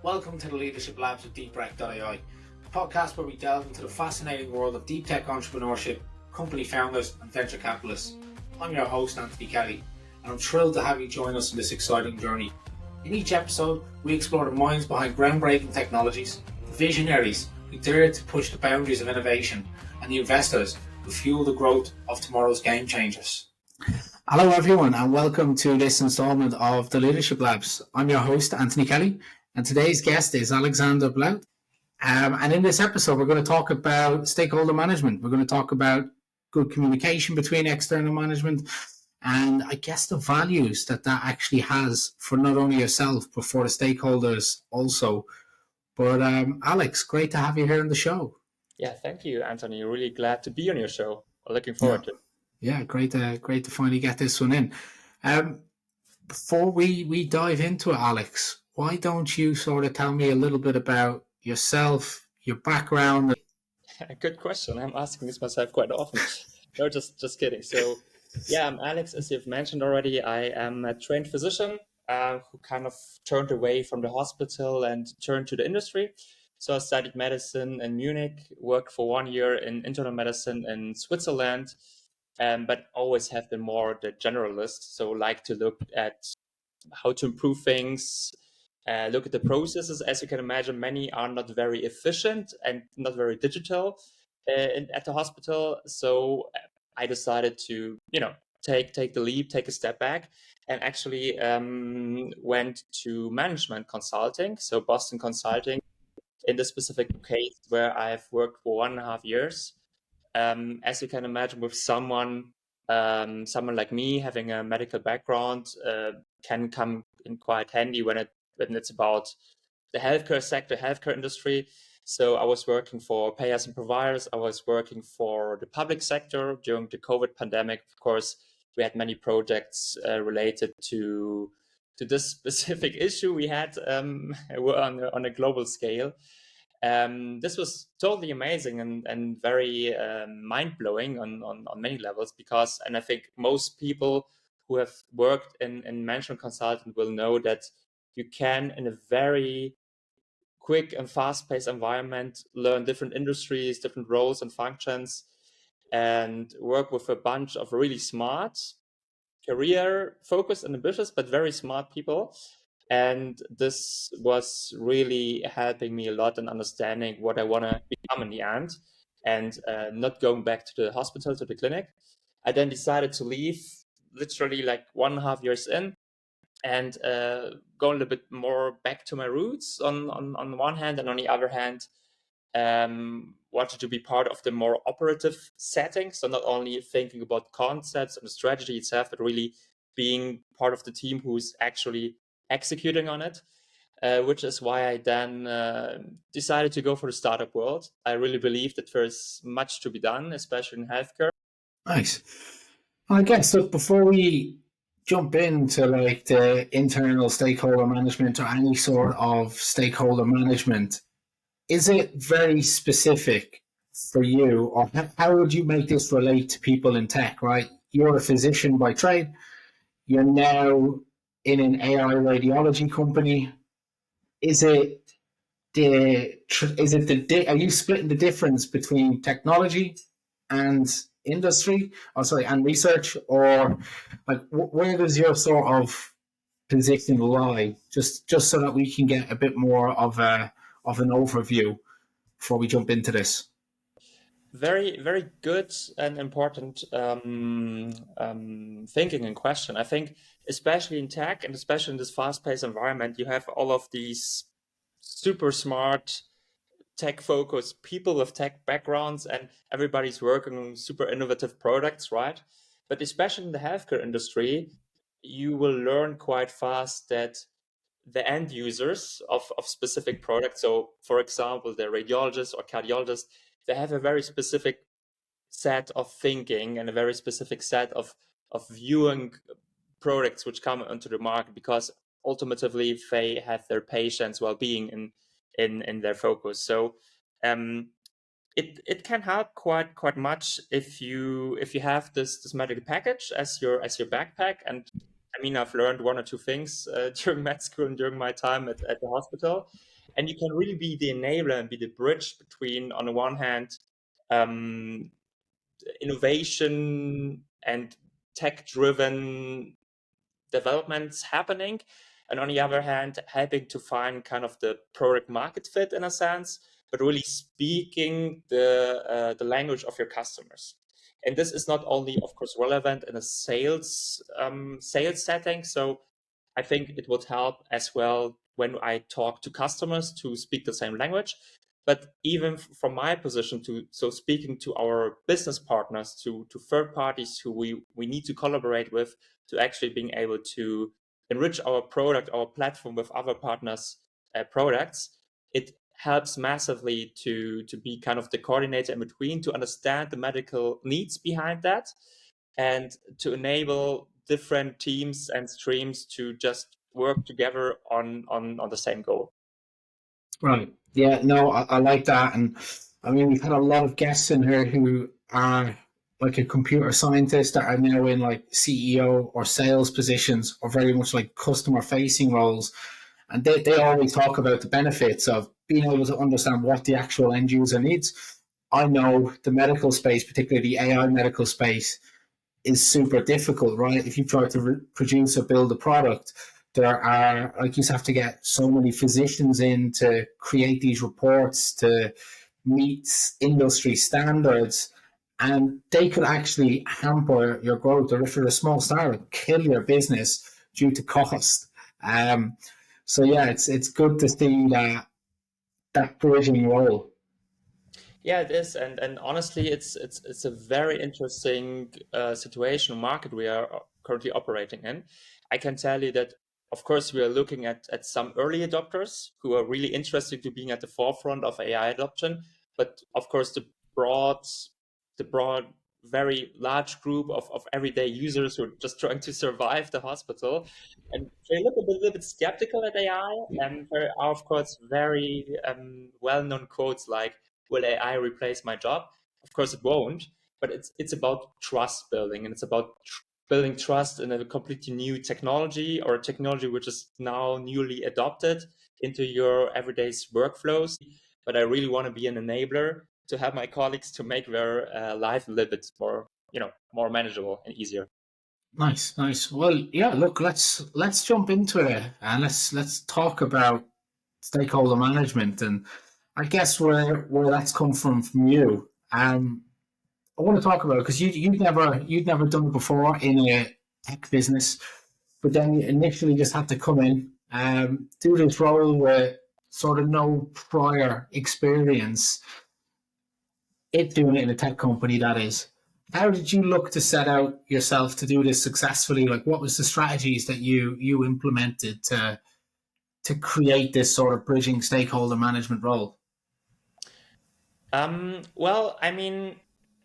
Welcome to the Leadership Labs with DeepRec.ai, a podcast where we delve into the fascinating world of deep tech entrepreneurship, company founders and venture capitalists. I'm your host, Anthony Kelly, and I'm thrilled to have you join us in this exciting journey. In each episode, we explore the minds behind groundbreaking technologies, the visionaries who dare to push the boundaries of innovation, and the investors who fuel the growth of tomorrow's game changers. Hello everyone, and welcome to this installment of the Leadership Labs. I'm your host, Anthony Kelly, and today's guest is Alexander Blaut. And in this episode, we're going to talk about stakeholder management. We're going to talk about good communication between external management and I guess the values that actually has for not only yourself, but for the stakeholders also. But Alex, great to have you here on the show. Yeah, thank you, Anthony. Really glad to be on your show. Looking forward to it. Yeah, great to finally get this one in. Before we dive into it, Alex, why don't you sort of tell me a little bit about yourself, your background? Good question. I'm asking this myself quite often. No, just kidding. So, yeah, I'm Alex. As you've mentioned already, I am a trained physician who kind of turned away from the hospital and turned to the industry. So I studied medicine in Munich, worked for 1 year in internal medicine in Switzerland, but always have been more the generalist. So like to look at how to improve things, look at the processes. As you can imagine, many are not very efficient and not very digital at the hospital. So I decided to, take the leap, take a step back, and actually went to management consulting. So Boston Consulting, in this specific case where I've worked for 1.5 years. As you can imagine, with someone like me having a medical background can come in quite handy when it's about the healthcare sector, healthcare industry. So I was working for payers and providers. I was working for the public sector during the COVID pandemic. Of course, we had many projects related to this specific issue we had on a global scale. This was totally amazing and very mind-blowing on many levels and I think most people who have worked in management consulting will know that you can, in a very quick and fast-paced environment, learn different industries, different roles and functions, and work with a bunch of really smart, career-focused and ambitious, but very smart people. And this was really helping me a lot in understanding what I want to become in the end, and not going back to the hospital, to the clinic. I then decided to leave literally like 1.5 years in and go a little bit more back to my roots on the one hand, and on the other hand, wanted to be part of the more operative setting. So not only thinking about concepts and the strategy itself, but really being part of the team who's actually executing on it, which is why I then decided to go for the startup world. I really believe that there's much to be done, especially in healthcare. Nice. I guess, look, before we jump into like the internal stakeholder management or any sort of stakeholder management, is it very specific for you, or how would you make this relate to people in tech, right? You're a physician by trade. You're now in an AI radiology company. Are you splitting the difference between technology and industry, and research, or like where does your sort of position lie? Just so that we can get a bit more of an overview before we jump into this. Very, very good and important thinking and question. I think, especially in tech and especially in this fast-paced environment, you have all of these super smart, tech-focused people with tech backgrounds, and everybody's working on super innovative products, right? But especially in the healthcare industry, you will learn quite fast that the end users of specific products, so for example, the radiologists or cardiologists, they have a very specific set of thinking and a very specific set of viewing products which come onto the market, because ultimately they have their patients' well-being in their focus. So it can help quite much if you have this medical package as your backpack. And I mean, I've learned one or two things during med school and during my time at the hospital. And you can really be the enabler and be the bridge between, on the one hand, um, innovation and tech-driven developments happening, and on the other hand, helping to find kind of the product market fit in a sense, but really speaking the language of your customers. And this is not only, of course, relevant in a sales setting. So I think it would help as well when I talk to customers to speak the same language. But even from my position, so speaking to our business partners, to third parties who we need to collaborate with, to actually being able to enrich our product, our platform with other partners' products, it helps massively to be kind of the coordinator in between, to understand the medical needs behind that, and to enable different teams and streams to just work together on the same goal. Right. Yeah, no, I like that. And I mean, we've had a lot of guests in here who are like a computer scientist that are now in like CEO or sales positions or very much like customer facing roles. And they always talk about the benefits of being able to understand what the actual end user needs. I know the medical space, particularly the AI medical space, is super difficult, right? If you try to produce or build a product, there are, like, you have to get so many physicians in to create these reports to meet industry standards, and they could actually hamper your growth, or if you're a small startup, kill your business due to cost. So yeah, it's good to see that bridging role. Yeah, it is, and honestly, it's a very interesting situation market we are currently operating in. I can tell you that, of course, we are looking at some early adopters who are really interested to being at the forefront of AI adoption. But of course, the broad, very large group of everyday users who are just trying to survive the hospital, and they look a little bit skeptical at AI. And there are, of course, very well-known quotes like, will AI replace my job? Of course, it won't. But it's about trust building, and it's about building trust in a completely new technology, or a technology which is now newly adopted into your everyday workflows. But I really want to be an enabler to help my colleagues to make their life a little bit more, more manageable and easier. Nice, nice. Well, yeah. Look, let's jump into it, and let's talk about stakeholder management, and I guess where that's come from you. I want to talk about it because you'd never done it before in a tech business, but then you initially just had to come in, do this role with sort of no prior experience. It doing it in a tech company, that is. How did you look to set out yourself to do this successfully? Like, what was the strategies that you implemented to create this sort of bridging stakeholder management role? Well, I mean,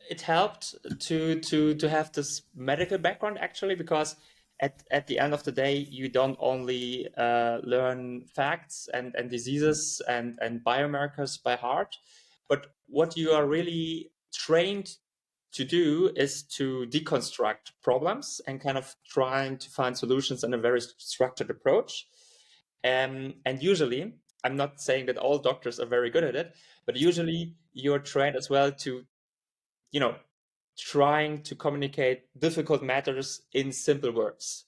it helped to have this medical background actually, because at the end of the day, you don't only learn facts and diseases and biomarkers by heart, but what you are really trained to do is to deconstruct problems and kind of trying to find solutions in a very structured approach. And usually, I'm not saying that all doctors are very good at it, but usually you're trained as well to, you know, trying to communicate difficult matters in simple words.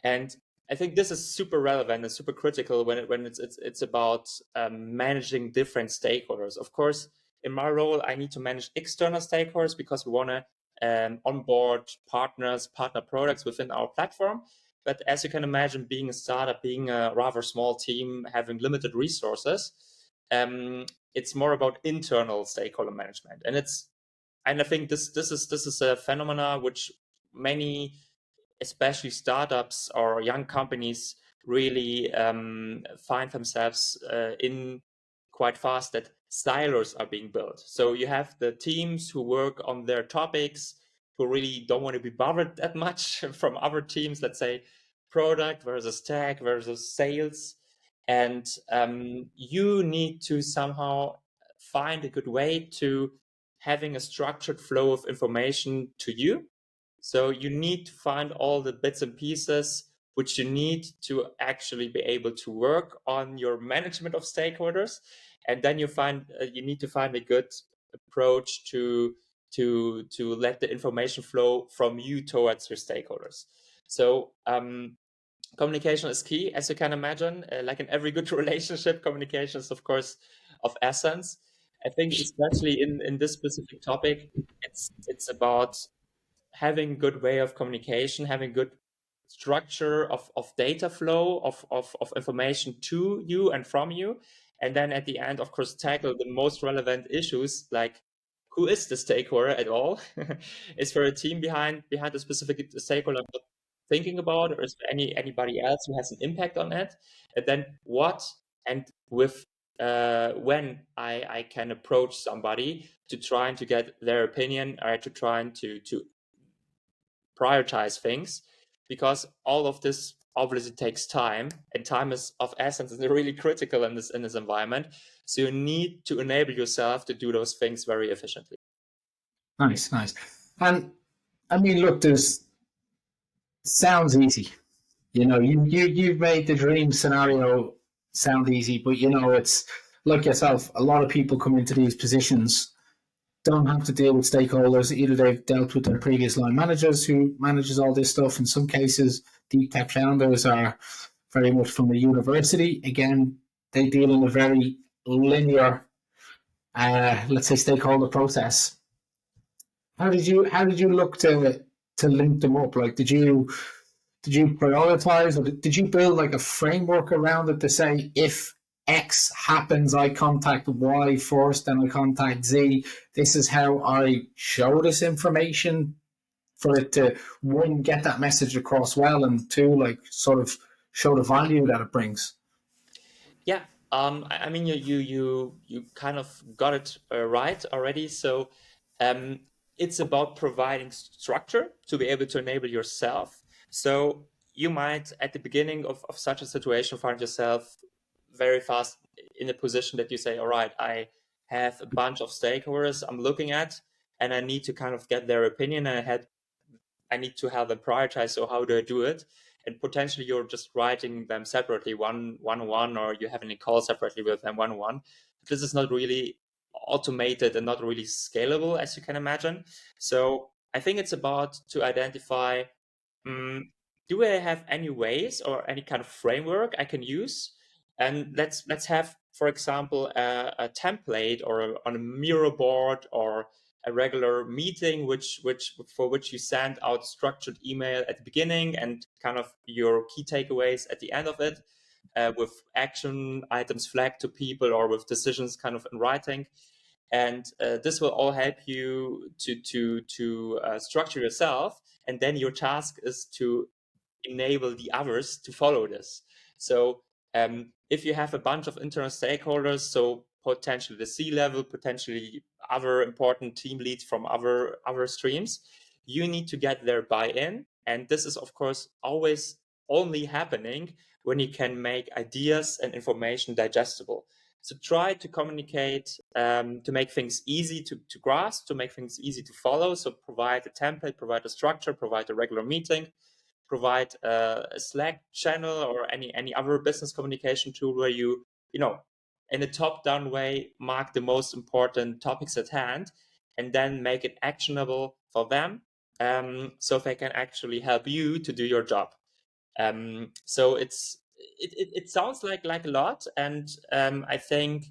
And I think this is super relevant and super critical when it's about managing different stakeholders. Of course, in my role, I need to manage external stakeholders because we want to onboard partner products within our platform. But as you can imagine, being a startup, being a rather small team, having limited resources, um, it's more about internal stakeholder management. And I think this is a phenomena which many, especially startups or young companies, really find themselves in quite fast, that silos are being built. So you have the teams who work on their topics, who really don't want to be bothered that much from other teams, let's say product versus tech versus sales. And you need to somehow find a good way to having a structured flow of information to you. So you need to find all the bits and pieces which you need to actually be able to work on your management of stakeholders. And then you need to find a good approach to let the information flow from you towards your stakeholders. So communication is key, as you can imagine. Like in every good relationship, communication is, of course, of essence. I think especially in this specific topic, it's about having good way of communication, having good structure of data flow, of information to you and from you. And then at the end, of course, tackle the most relevant issues, like who is the stakeholder at all? Is there a team behind the specific stakeholder I'm thinking about, or is there anybody else who has an impact on it? And then what and with when I can approach somebody to try and to get their opinion, or to try and to prioritize things, because all of this obviously takes time, and time is of essence and really critical in this environment. So you need to enable yourself to do those things very efficiently. Nice. And I mean, look, sounds easy. You've made the dream scenario sound easy, but it's like yourself. A lot of people come into these positions, don't have to deal with stakeholders. Either they've dealt with their previous line managers who manages all this stuff. In some cases, deep tech founders are very much from the university. Again, they deal in a very linear, let's say, stakeholder process. How did you look to link them up? Like, did you prioritize, or did you build like a framework around it to say, if X happens, I contact Y first, then I contact Z? This is how I show this information for it to, one, get that message across well, and two, like, sort of show the value that it brings. Yeah, I mean, you kind of got it right already. So it's about providing structure to be able to enable yourself. So you might, at the beginning of such a situation, find yourself very fast in a position that you say, all right, I have a bunch of stakeholders I'm looking at, and I need to kind of get their opinion, and I need to have them prioritize. So how do I do it? And potentially you're just writing them separately, one on one, or you're having a call separately with them one on one. This is not really automated and not really scalable, as you can imagine. So I think it's about to identify, do I have any ways or any kind of framework I can use? And let's have, for example, a template, or on a Miro board, or a regular meeting, which for which you send out structured email at the beginning, and kind of your key takeaways at the end of it, with action items flagged to people, or with decisions kind of in writing. And this will all help you to structure yourself. And then your task is to enable the others to follow this. So if you have a bunch of internal stakeholders, so potentially the C-level, potentially other important team leads from other streams, you need to get their buy-in. And this is, of course, always only happening when you can make ideas and information digestible. So try to communicate, to make things easy to grasp, to make things easy to follow. So provide a template, provide a structure, provide a regular meeting, provide a Slack channel, or any other business communication tool where you in a top-down way mark the most important topics at hand, and then make it actionable for them, so they can actually help you to do your job. So it sounds like a lot, and I think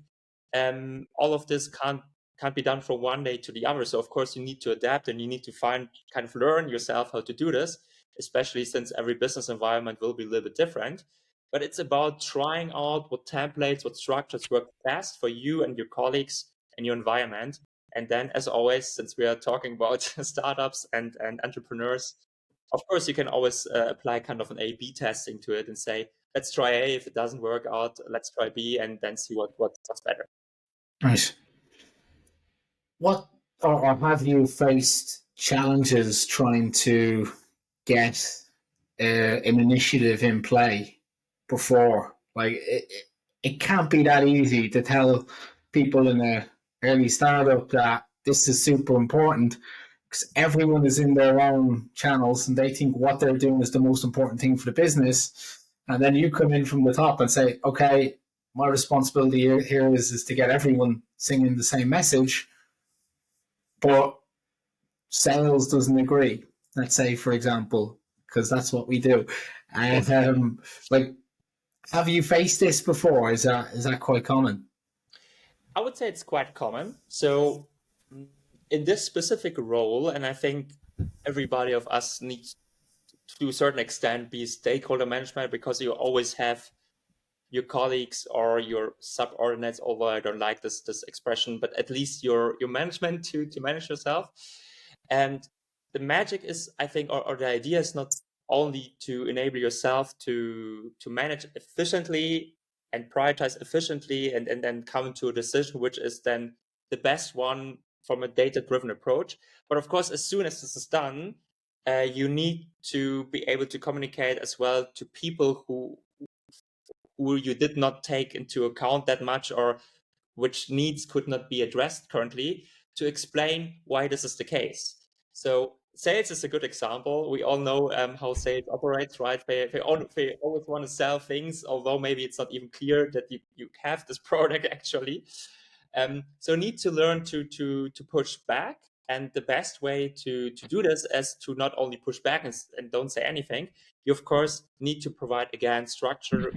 all of this can't be done from one day to the other. So of course you need to adapt, and you need to kind of learn yourself how to do this, especially since every business environment will be a little bit different. But it's about trying out what templates, what structures work best for you and your colleagues and your environment. And then, as always, since we are talking about startups and entrepreneurs, of course, you can always apply kind of an A/B testing to it and say, let's try A. If it doesn't work out, let's try B, and then see what's better. Nice. What, or have you faced challenges trying to get an initiative in play before? Like, it can't be that easy to tell people in a early startup that this is super important, because everyone is in their own channels and they think what they're doing is the most important thing for the business. And then you come in from the top and say, okay, my responsibility here is to get everyone singing the same message, but sales doesn't agree. Let's say, for example, because that's what we do. And like, have you faced this before? Is that quite common? I would say it's quite common. So in this specific role, and I think everybody of us needs to a certain extent be stakeholder management, because you always have your colleagues or your subordinates, although I don't like this expression, but at least your management to manage yourself. And the magic is, I think, or the idea is not only to enable yourself to manage efficiently and prioritize efficiently and then come to a decision which is then the best one from a data-driven approach. But of course, as soon as this is done, you need to be able to communicate as well to people who you did not take into account that much, or which needs could not be addressed currently, to explain why this is the case. So sales is a good example. We all know how sales operates, right? They always want to sell things, although maybe it's not even clear that you have this product actually. So need to learn to push back. And the best way to do this is to not only push back and don't say anything. You, of course, need to provide, again, structure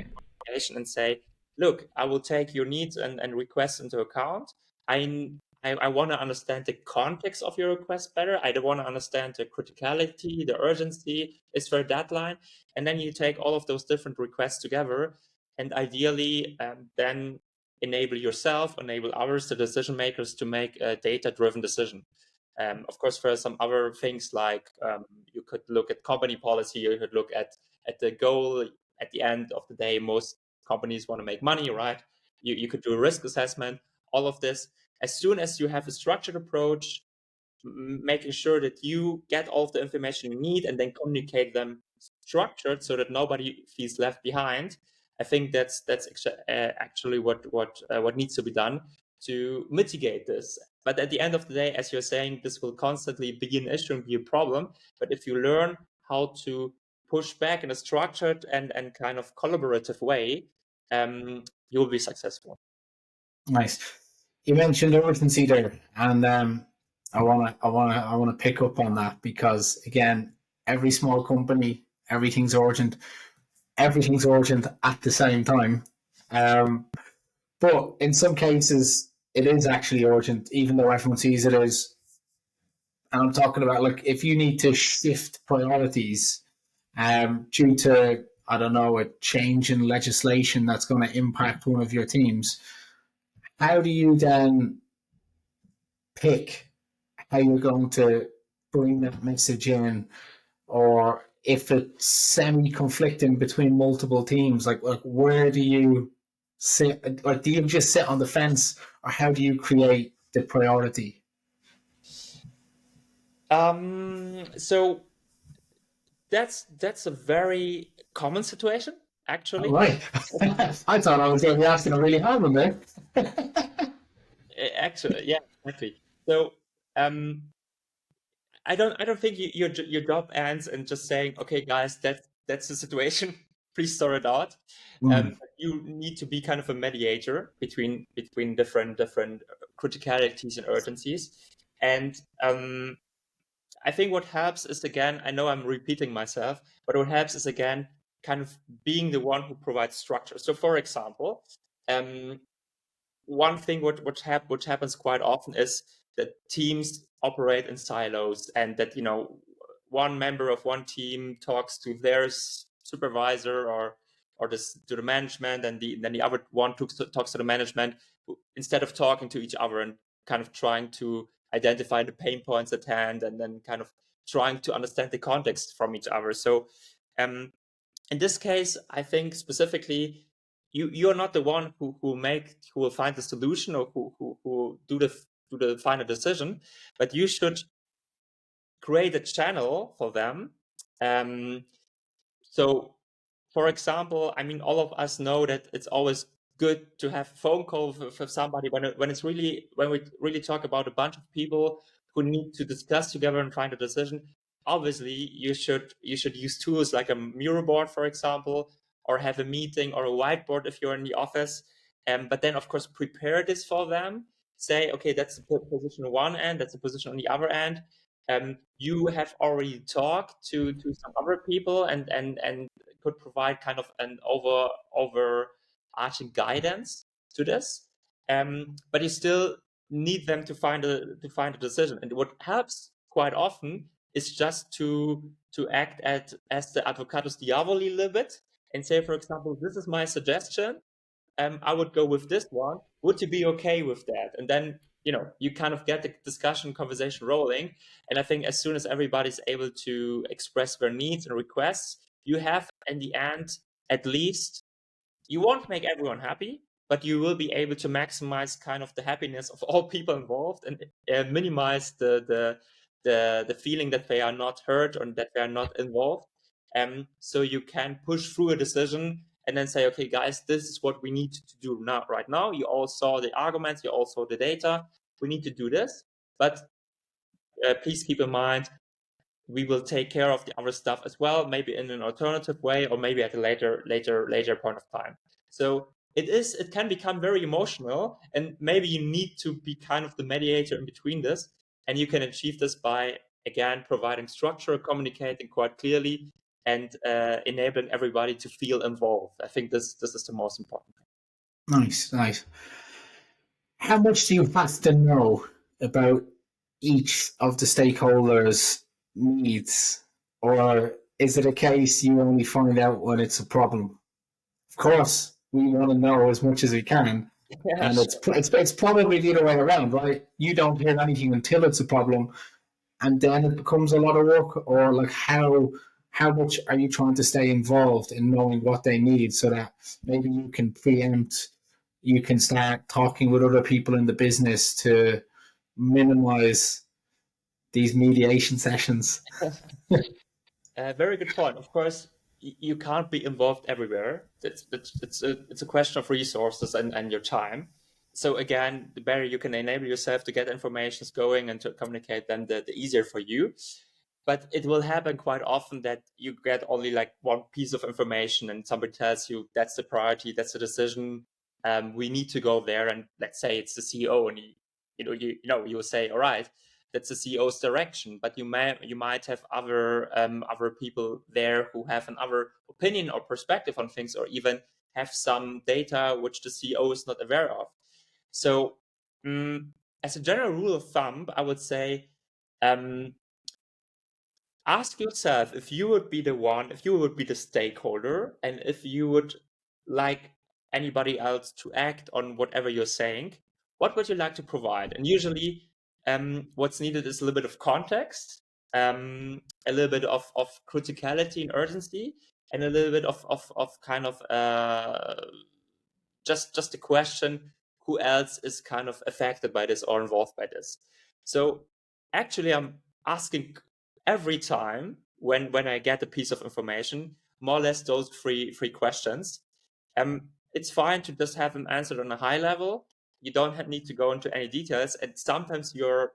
and say, look, I will take your needs and requests into account. I want to understand the context of your request better. I don't want to understand the criticality, the urgency, is there a deadline? And then you take all of those different requests together and ideally then enable yourself, enable others, the decision makers, to make a data-driven decision. Of course, there are some other things like you could look at company policy, you could look at the goal. At the end of the day, most companies want to make money, right? You could do a risk assessment, all of this. As soon as you have a structured approach, making sure that you get all of the information you need and then communicate them structured so that nobody feels left behind. I think that's actually what needs to be done to mitigate this. But at the end of the day, as you're saying, this will constantly be an issue and be a problem. But if you learn how to push back in a structured and kind of collaborative way, you will be successful. Nice. You mentioned urgency there, and I wanna pick up on that because again, every small company, everything's urgent at the same time. But in some cases, it is actually urgent, even though everyone sees it as. And I'm talking about like if you need to shift priorities due to, I don't know, a change in legislation that's going to impact one of your teams, how do you then pick how you're going to bring that message in? Or if it's semi-conflicting between multiple teams, like where do you sit? Like, do you just sit on the fence, or how do you create the priority? So that's a very common situation, actually. Right. I thought I was going to be asking a really hard one there. Actually, yeah, exactly. So I don't think your job ends in just saying, okay, guys, that's the situation. Please sort it out. You need to be kind of a mediator between different criticalities and urgencies. And I think what helps is, again, I know I'm repeating myself, but what helps is, again, kind of being the one who provides structure. So, for example, one thing which happens quite often is that teams operate in silos, and that one member of one team talks to their supervisor or this to the management, and then the other one talks to the management, instead of talking to each other and kind of trying to identify the pain points at hand, and then kind of trying to understand the context from each other. So in this case, I think specifically you're not the one who will find the solution, or who do the final decision, but you should create a channel for them. So for example, I mean, all of us know that it's always good to have a phone call for somebody when we really talk about a bunch of people who need to discuss together and find a decision. Obviously, you should use tools like a Miro board, for example, or have a meeting or a whiteboard if you're in the office. But then, of course, prepare this for them. Say, okay, that's the position on one end, that's the position on the other end. You have already talked to some other people and could provide kind of an overarching guidance to this. But you still need them to find a decision. And what helps quite often is just to act as the advocatus diaboli a little bit and say, for example, this is my suggestion. I would go with this one. Would you be okay with that? And then, you kind of get the conversation rolling. And I think as soon as everybody's able to express their needs and requests, you have, in the end, at least, you won't make everyone happy, but you will be able to maximize kind of the happiness of all people involved and minimize the feeling that they are not heard or that they are not involved. So you can push through a decision and then say, okay, guys, this is what we need to do right now. You all saw the arguments, you all saw the data. We need to do this, but please keep in mind, we will take care of the other stuff as well, maybe in an alternative way, or maybe at a later point of time. So it can become very emotional, and maybe you need to be kind of the mediator in between this, and you can achieve this by, again, providing structure, communicating quite clearly, and enabling everybody to feel involved. I think this is the most important thing. Nice. How much do you have to know about each of the stakeholders' needs, or is it a case you only find out when it's a problem? Of course, we want to know as much as we can, and it's probably the other way around, right? You don't hear anything until it's a problem, and then it becomes a lot of work. Or like, how much are you trying to stay involved in knowing what they need, so that maybe you can preempt, you can start talking with other people in the business to minimize these mediation sessions? Very good point. Of course, you can't be involved everywhere. It's a question of resources and your time. So again, the better you can enable yourself to get information going and to communicate, then the easier for you. But it will happen quite often that you get only like one piece of information and somebody tells you that's the priority, that's the decision. We need to go there. And let's say it's the CEO, and you will say, all right, that's the CEO's direction, but you might have other people there who have another opinion or perspective on things, or even have some data which the CEO is not aware of. So as a general rule of thumb, I would say, ask yourself if you would be the stakeholder, and if you would like anybody else to act on whatever you're saying, what would you like to provide? And usually what's needed is a little bit of context, a little bit of criticality and urgency, and a little bit of kind of just a question, who else is kind of affected by this or involved by this? So actually, I'm asking every time when I get a piece of information, more or less those three questions. It's fine to just have them answered on a high level. You don't need to go into any details, and sometimes you're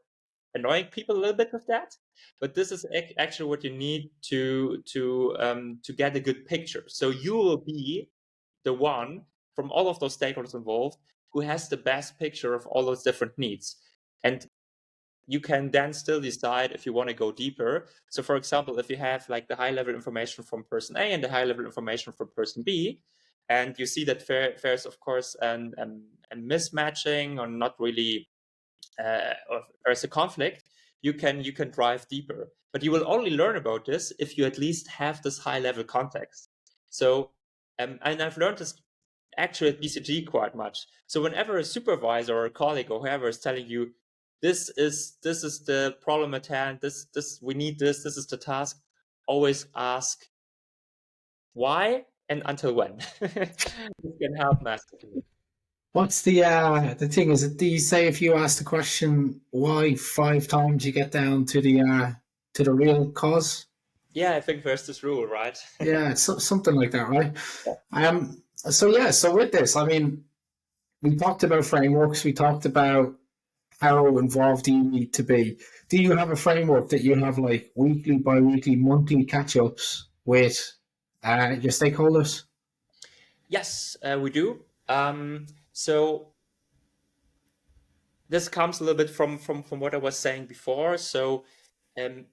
annoying people a little bit with that. But this is actually what you need to get a good picture. So you will be the one from all of those stakeholders involved who has the best picture of all those different needs. And you can then still decide if you want to go deeper. So for example, if you have like the high level information from person A and the high level information from person B, and you see that there's of course a mismatching or not really, or there's a conflict, you can drive deeper. But you will only learn about this if you at least have this high level context. So, and I've learned this actually at BCG quite much. So whenever a supervisor or a colleague or whoever is telling you, this is the problem at hand, this we need this is the task, always ask why and until when. This can help massively. What's the thing? Is it, do you say if you ask the question why 5 times, you get down to the real cause? Yeah, I think there's this rule, right? Yeah, something like that, right? So with this, I mean, we talked about frameworks, we talked about how involved do you need to be? Do you have a framework that you have like weekly, bi-weekly, monthly catch-ups with your stakeholders? Yes, we do. So this comes a little bit from what I was saying before. So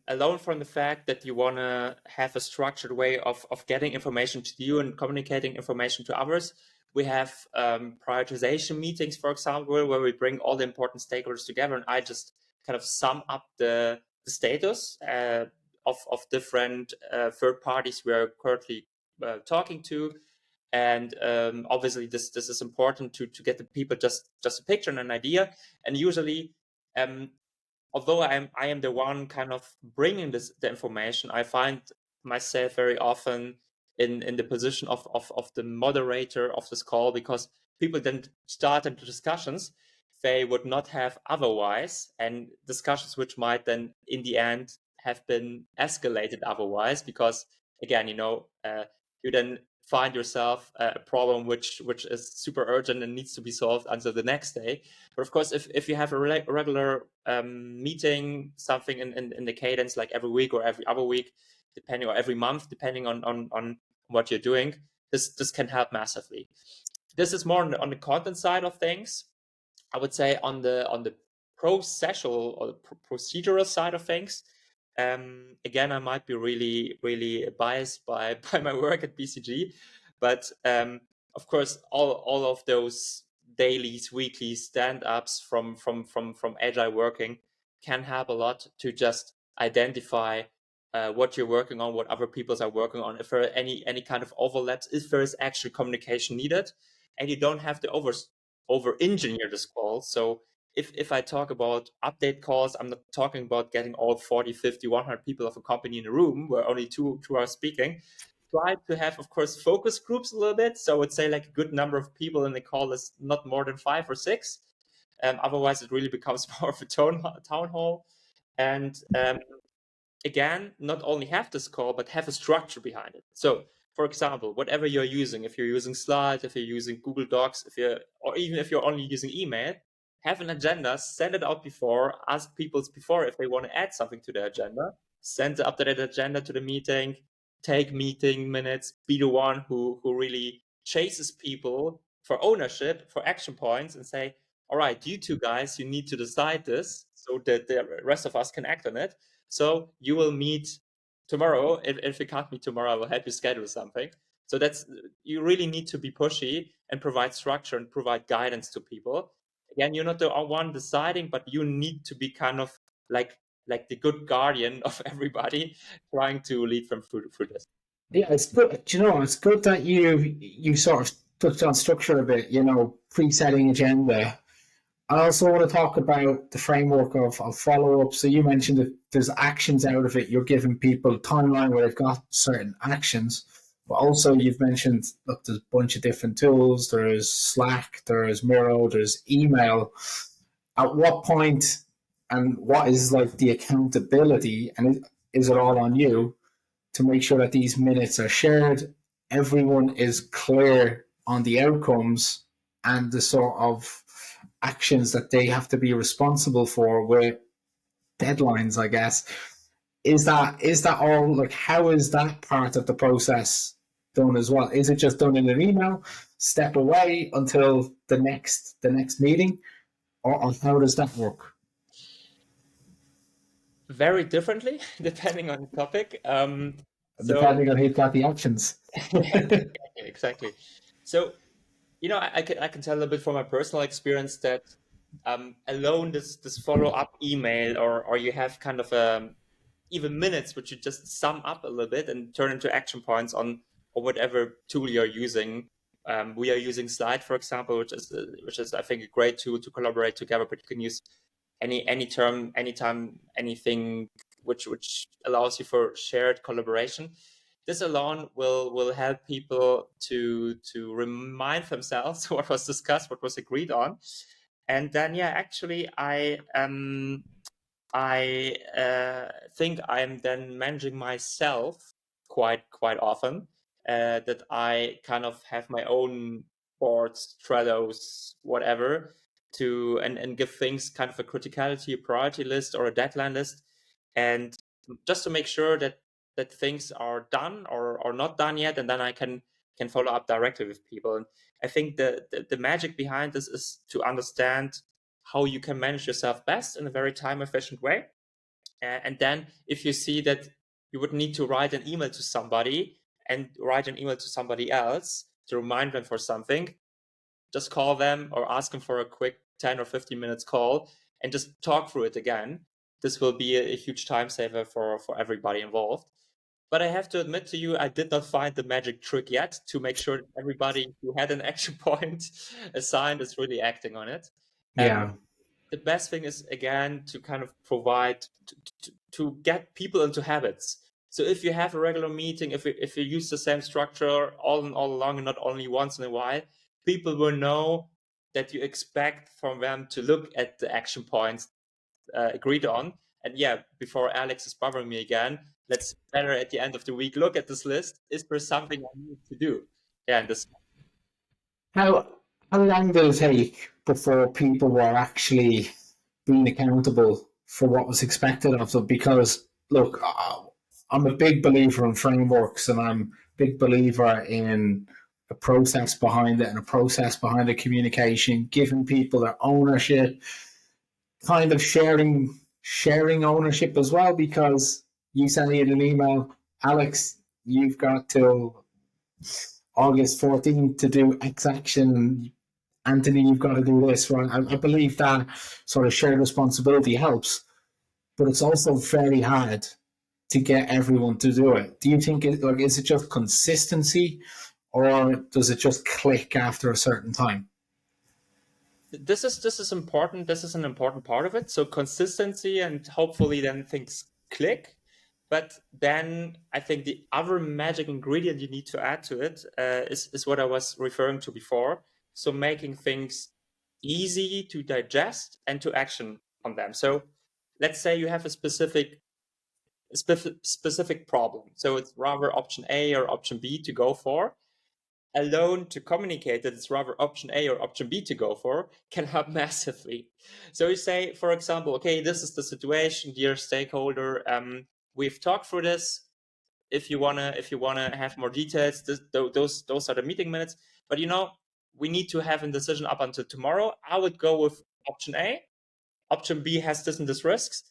alone from the fact that you want to have a structured way of getting information to you and communicating information to others, we have prioritization meetings, for example, where we bring all the important stakeholders together, and I just kind of sum up the status of different third parties we are currently talking to. And obviously this is important to get the people just a picture and an idea. And usually although I am the one kind of bringing the information, I find myself very often in the position of the moderator of this call, because people then start into discussions they would not have otherwise, and discussions which might then in the end have been escalated otherwise, because again, you then find yourself a problem which is super urgent and needs to be solved until the next day. But of course, if you have a regular meeting, something in the cadence, like every week or every other week, or every month, depending on what you're doing, this can help massively. This is more on the content side of things. I would say on the processual or the procedural side of things, again, I might be really biased by my work at BCG, but of course, all of those dailies, weekly stand-ups from agile working can help a lot to just identify what you're working on, what other peoples are working on, if there are any kind of overlaps, if there is actually communication needed, and you don't have to over engineer this call. So if I talk about update calls, I'm not talking about getting all 40, 50, 100 people of a company in a room where only two are speaking. Try to have, of course, focus groups a little bit. So I would say like a good number of people in the call is not more than 5 or 6. Otherwise, it really becomes more of a town hall. And again, not only have this call, but have a structure behind it. So, for example, whatever you're using, if you're using Slides, if you're using Google Docs, or even if you're only using email, have an agenda, send it out before, ask people before if they want to add something to their agenda, send the updated agenda to the meeting, take meeting minutes, be the one who really chases people for ownership, for action points, and say, all right, you two guys, you need to decide this so that the rest of us can act on it. So you will meet tomorrow. If you can't meet tomorrow, I will help you schedule something. So you really need to be pushy and provide structure and provide guidance to people. Again, you're not the one deciding, but you need to be kind of like the good guardian of everybody, trying to lead them through this. Yeah, it's good. Do you know, it's good that you sort of touched on structure a bit. Pre-setting agenda. I also want to talk about the framework of follow-up. So you mentioned that there's actions out of it. You're giving people a timeline where they've got certain actions. But also you've mentioned, look, there's a bunch of different tools. There's Slack, there's Miro, there's email. At what point and what is like the accountability, and is it all on you to make sure that these minutes are shared, everyone is clear on the outcomes and the sort of actions that they have to be responsible for with deadlines, I guess. Is that all, like, how is that part of the process done as well? Is it just done in an email, step away until the next meeting, or how does that work? Very differently, depending on the topic. Depending on who's got the actions. Exactly. So, I can tell a little bit from my personal experience that alone this follow-up email, or you have kind of even minutes which you just sum up a little bit and turn into action points on or whatever tool you're using. We are using Slide, for example, which is I think a great tool to collaborate together, but you can use any term, anytime, anything which allows you for shared collaboration. This alone will help people to remind themselves what was discussed, what was agreed on. And then actually I think I'm then managing myself quite often, that I kind of have my own boards, Trellos, whatever, and give things kind of a criticality, a priority list, or a deadline list, and just to make sure that things are done or not done yet, and then I can follow up directly with people. And I think the magic behind this is to understand how you can manage yourself best in a very time efficient way. And then if you see that you would need to write an email to somebody and write an email to somebody else to remind them for something, just call them or ask them for a quick 10 or 15 minutes call and just talk through it again. This will be a huge time saver for everybody involved. But I have to admit to you, I did not find the magic trick yet to make sure that everybody who had an action point assigned is really acting on it. Yeah. The best thing is, again, to kind of provide, to get people into habits. So if you have a regular meeting, if you use the same structure all along and not only once in a while, people will know that you expect from them to look at the action points agreed on. And yeah, before Alex is bothering me again, let's better at the end of the week look at this list. Is there something I need to do? Yeah, and this. How long did it take before people were actually being accountable for what was expected of them? Because look, I'm a big believer in frameworks, and I'm a big believer in a process behind it and a process behind the communication, giving people their ownership, kind of sharing ownership as well. Because you send me an email, Alex, you've got till August 14th to do X action. Anthony, you've got to do this, right? I believe that sort of shared responsibility helps, but it's also very hard to get everyone to do it. Do you think is it just consistency, or does it just click after a certain time? This is important. This is an important part of it. So consistency, and hopefully then things click. But then I think the other magic ingredient you need to add to it is what I was referring to before. So making things easy to digest and to action on them. So let's say you have a specific problem. So it's rather option A or option B to go for. Alone to communicate that it's rather option A or option B to go for can help massively. So you say, for example, okay, this is the situation, dear stakeholder. We've talked through this. If you wanna have more details, those are the meeting minutes. But we need to have a decision up until tomorrow. I would go with option A. Option B has this and this risks.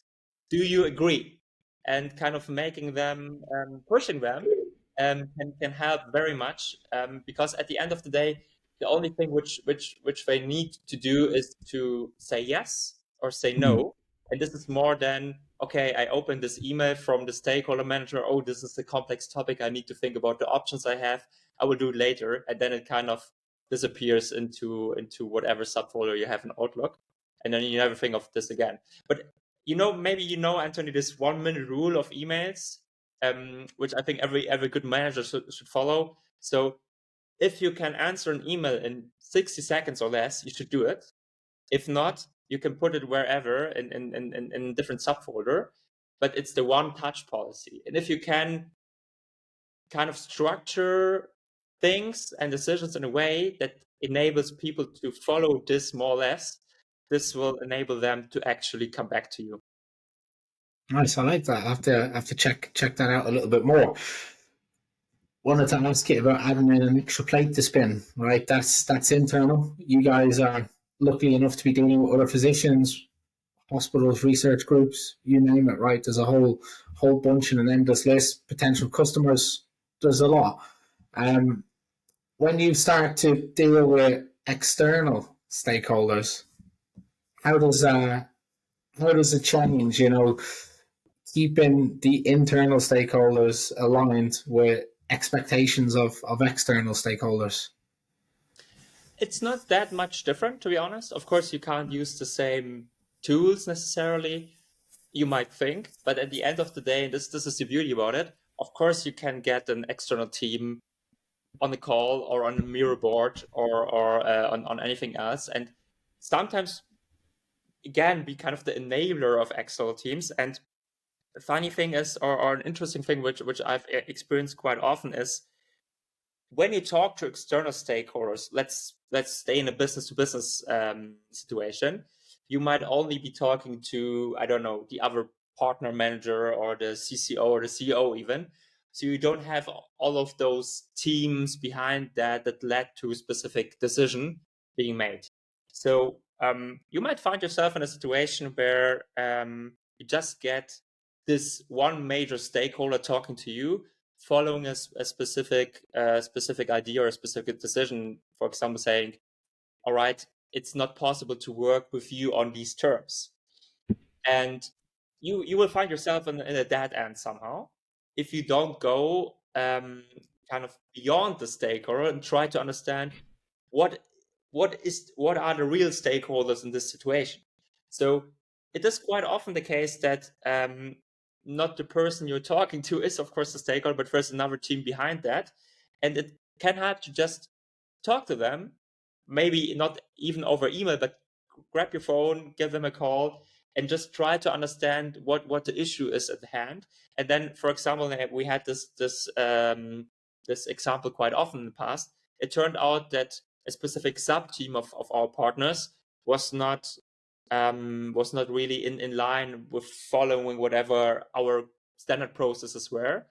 Do you agree? And kind of making them, pushing them, can help very much, because at the end of the day, the only thing which they need to do is to say yes or say no. And this is more than, okay, I opened this email from the stakeholder manager. Oh, this is a complex topic. I need to think about the options I have. I will do it later. And then it kind of disappears into whatever subfolder you have in Outlook. And then you never think of this again. But maybe Anthony, this 1 minute rule of emails, which I think every good manager should follow. So if you can answer an email in 60 seconds or less, you should do it. If not, you can put it wherever in a different subfolder, but it's the one touch policy. And if you can kind of structure things and decisions in a way that enables people to follow this more or less, this will enable them to actually come back to you. Nice, I like that. I have to check that out a little bit more. Wanted to ask you about adding in an extra plate to spin, right? That's internal. You guys are lucky enough to be dealing with other physicians, hospitals, research groups, you name it, right? There's a whole bunch and an endless list. Potential customers, there's a lot. When you start to deal with external stakeholders, how does it change? Keeping the internal stakeholders aligned with expectations of external stakeholders. It's not that much different, to be honest. Of course, you can't use the same tools necessarily, you might think, but at the end of the day, this is the beauty about it. Of course, you can get an external team on the call or on a mirror board or on anything else, and sometimes again be kind of the enabler of external teams. And the funny thing is, or an interesting thing which I've experienced quite often is, when you talk to external stakeholders, let's stay in a business to business situation. You might only be talking to, I don't know, the other partner manager or the CCO or the CEO even. So you don't have all of those teams behind that led to a specific decision being made. So you might find yourself in a situation where you just get this one major stakeholder talking to you, following a specific idea or a specific decision. For example, saying, "All right, it's not possible to work with you on these terms," and you will find yourself in a dead end somehow if you don't go kind of beyond the stakeholder and try to understand what are the real stakeholders in this situation. So it is quite often the case that not the person you're talking to is of course the stakeholder, but there's another team behind that, and it can help to just talk to them, maybe not even over email, but grab your phone, give them a call, and just try to understand what the issue is at hand. And then, for example, we had this example quite often in the past. It turned out that a specific sub team of our partners was not really in line with following whatever our standard processes were.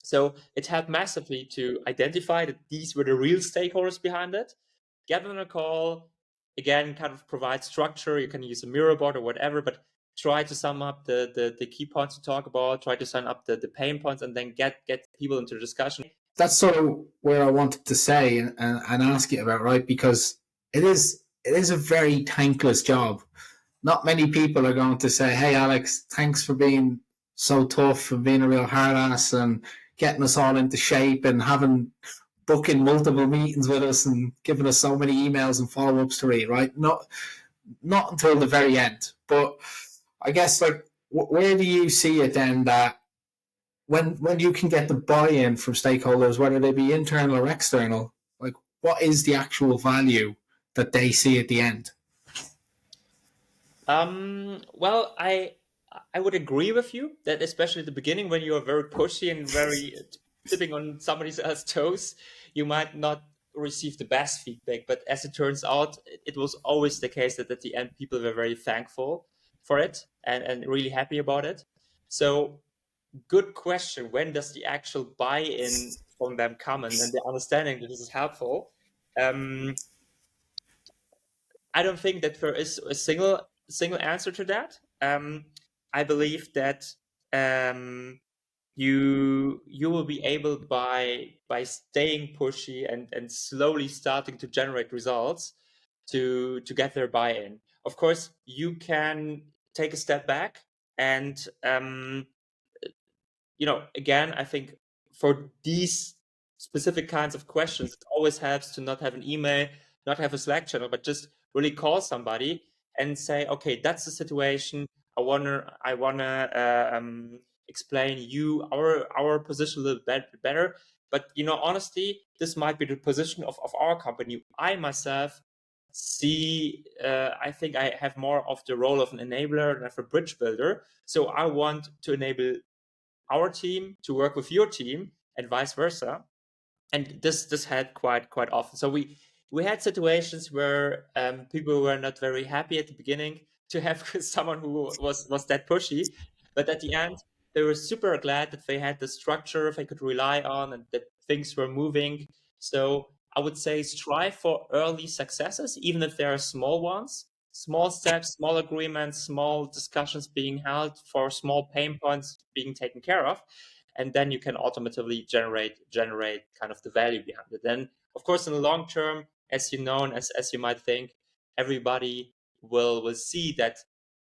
So it helped massively to identify that these were the real stakeholders behind it, get them a call, again, kind of provide structure. You can use a Miro board or whatever, but try to sum up the key points to talk about, try to sum up the pain points, and then get people into the discussion. That's sort of where I wanted to say and ask you about, right? Because it is a very thankless job. Not many people are going to say, "Hey, Alex, thanks for being so tough and being a real hard ass and getting us all into shape and booking multiple meetings with us and giving us so many emails and follow-ups to read," right? Not until the very end. But I guess, like, where do you see it then that when you can get the buy-in from stakeholders, whether they be internal or external, like, what is the actual value that they see at the end? Well, I would agree with you that especially at the beginning, when you are very pushy and very tipping on somebody else's toes, you might not receive the best feedback. But as it turns out, it was always the case that at the end, people were very thankful for it and really happy about it. So good question. When does the actual buy-in from them come and the understanding that this is helpful? I don't think that there is a single answer to that. I believe that you will be able by staying pushy and slowly starting to generate results to get their buy-in. Of course, you can take a step back and again, I think for these specific kinds of questions, it always helps to not have an email, not have a Slack channel, but just really call somebody and say, "Okay, that's the situation. I wanna explain our position a little bit better. But honestly, this might be the position of our company. I myself see, I think I have more of the role of an enabler than of a bridge builder. So I want to enable our team to work with your team and vice versa." And this had quite often. So we had situations where people were not very happy at the beginning to have someone who was that pushy, but at the end they were super glad that they had the structure they could rely on and that things were moving. So I would say strive for early successes, even if there are small ones, small steps, small agreements, small discussions being held for small pain points being taken care of, and then you can automatically generate kind of the value behind it. Then, of course, in the long term, as you know, and as you might think, everybody will see that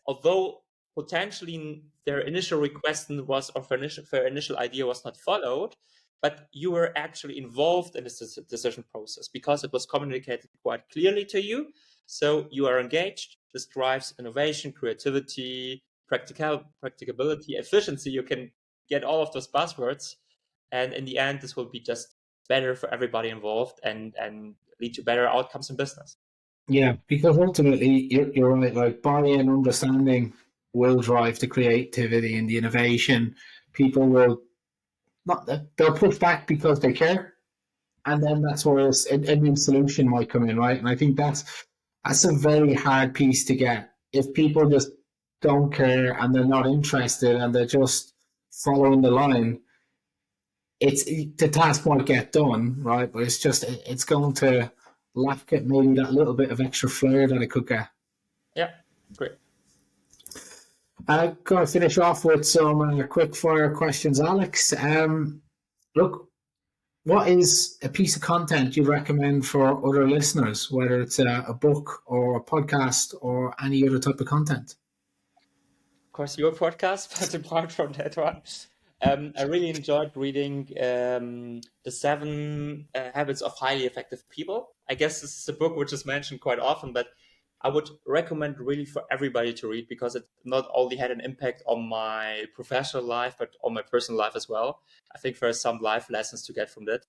although potentially their initial request was, or their initial idea was not followed, but you were actually involved in this decision process because it was communicated quite clearly to you. So you are engaged. This drives innovation, creativity, practicability, efficiency. You can get all of those buzzwords, and in the end, this will be just better for everybody involved and lead to better outcomes in business. Yeah, because ultimately, you're right. Like, buy-in, understanding will drive the creativity and the innovation. People will not, they'll push back because they care, and then that's where a new solution might come in, right? And I think that's a very hard piece to get. If people just don't care and they're not interested and they're just following the line, the task might get done, right? But it's going to lack it maybe that little bit of extra flair that it could get. Yeah, great. I'm going to finish off with some quick fire questions, Alex. Look, what is a piece of content you recommend for other listeners, whether it's a book or a podcast or any other type of content? Of course, your podcast, but apart from that one, I really enjoyed reading The 7 Habits of Highly Effective People. I guess this is a book which is mentioned quite often, but I would recommend really for everybody to read because it not only had an impact on my professional life, but on my personal life as well. I think there are some life lessons to get from that.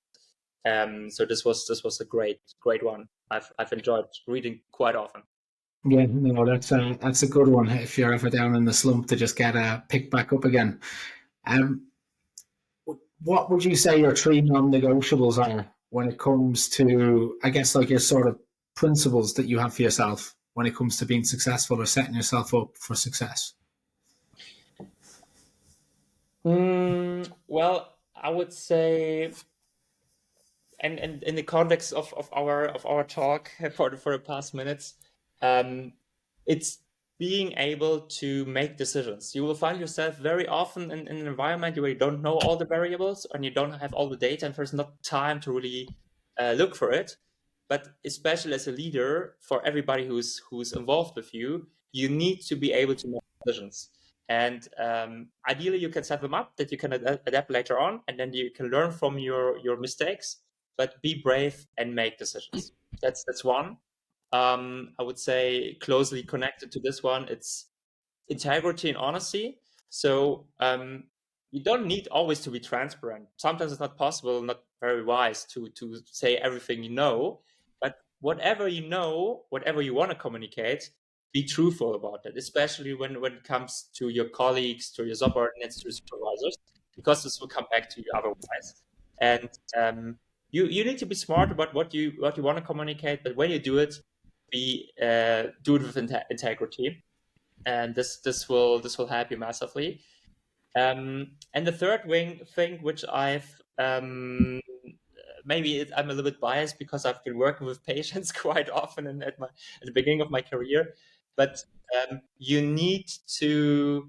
So this was a great one. I've enjoyed reading quite often. Yeah, no, that's a good one. If you're ever down in the slump, to just get picked back up again. What would you say your 3 non-negotiables are when it comes to, I guess, like your sort of principles that you have for yourself when it comes to being successful or setting yourself up for success? Well, I would say, and in the context of our talk for the past minutes, it's being able to make decisions. You will find yourself very often in an environment where you don't know all the variables and you don't have all the data, and there's not time to really look for it. But especially as a leader, for everybody who's involved with you, you need to be able to make decisions. And ideally, you can set them up that you can adapt later on, and then you can learn from your mistakes. But be brave and make decisions. That's one. I would say closely connected to this one, it's integrity and honesty. So you don't need always to be transparent. Sometimes it's not possible, not very wise to say everything you know. But whatever you know, whatever you want to communicate, be truthful about it, especially when it comes to your colleagues, to your subordinates, to your supervisors, because this will come back to you otherwise. And you need to be smart about what you want to communicate, but when you do it, do it with integrity, and this will help you massively. And the third thing which I've I'm a little bit biased because I've been working with patients quite often and at the beginning of my career, but you need to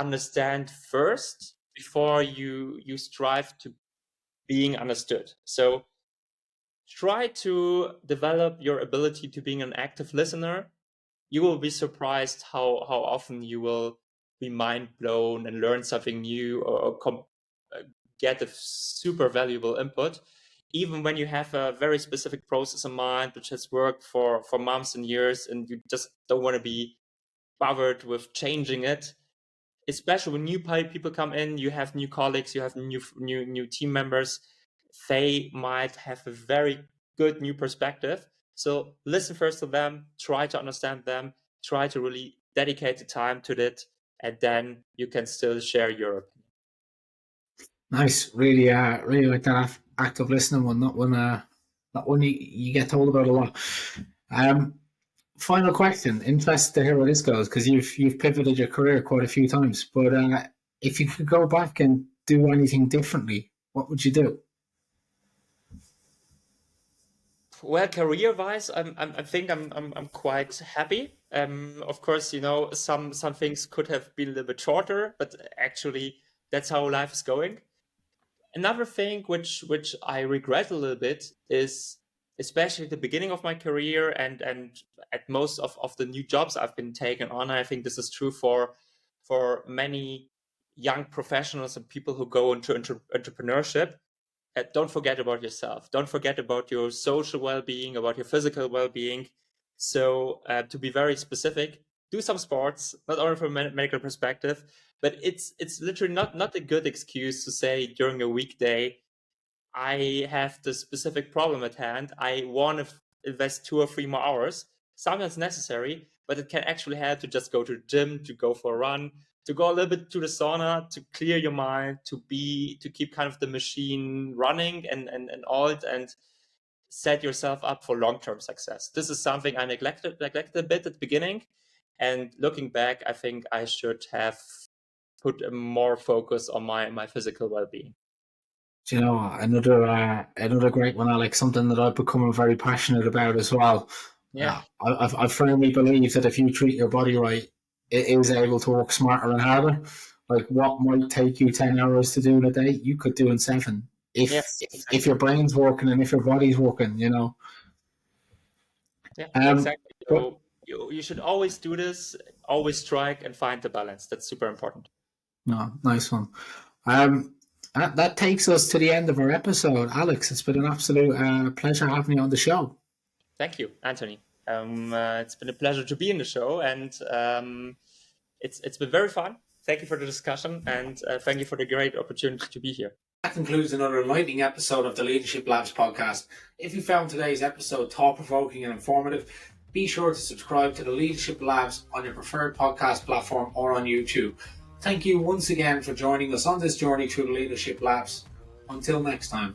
understand first before you strive to being understood. So try to develop your ability to being an active listener. You will be surprised how often you will be mind blown and learn something new or get a super valuable input, even when you have a very specific process in mind which has worked for months and years and you just don't want to be bothered with changing it. Especially when new people come in, you have new colleagues, you have new team members. They might have a very good new perspective. So listen first to them, try to understand them, try to really dedicate the time to it, and then you can still share your opinion. Nice, really like that active listening one. Not one you get told about a lot. Final question. Interested to hear where this goes because you've pivoted your career quite a few times. But if you could go back and do anything differently, what would you do? Well, career-wise, I think I'm quite happy. Of course, some things could have been a little bit shorter, but actually that's how life is going. Another thing which I regret a little bit is, especially at the beginning of my career and at most of the new jobs I've been taken on, I think this is true for many young professionals and people who go into entrepreneurship. Don't forget about yourself. Don't forget about your social well-being, about your physical well-being. So to be very specific, do some sports, not only from a medical perspective, but it's literally not a good excuse to say during a weekday, I have the specific problem at hand. I want to invest 2 or 3 more hours. Sometimes necessary, but it can actually help to just go to the gym, to go for a run, to go a little bit to the sauna, to clear your mind, to keep kind of the machine running and all, and set yourself up for long-term success. This is something I neglected a bit at the beginning. And looking back, I think I should have put more focus on my physical well-being. Do you know what? Another great one, Alex, something that I've become very passionate about as well. Yeah. I firmly believe that if you treat your body right, it is able to work smarter and harder. Like what might take you 10 hours to do in a day, you could do in 7. Yes, exactly. If your brain's working and if your body's working, you know. Yeah, exactly. So you should always do this, always strike and find the balance. That's super important. No, nice one. That takes us to the end of our episode. Alex, it's been an absolute pleasure having you on the show. Thank you, Anthony. It's been a pleasure to be in the show, and it's been very fun. Thank you for the discussion, and thank you for the great opportunity to be here. That concludes another enlightening episode of the Leadership Labs podcast. If you found today's episode thought-provoking and informative, be sure to subscribe to the Leadership Labs on your preferred podcast platform or on YouTube. Thank you once again for joining us on this journey through the Leadership Labs. Until next time.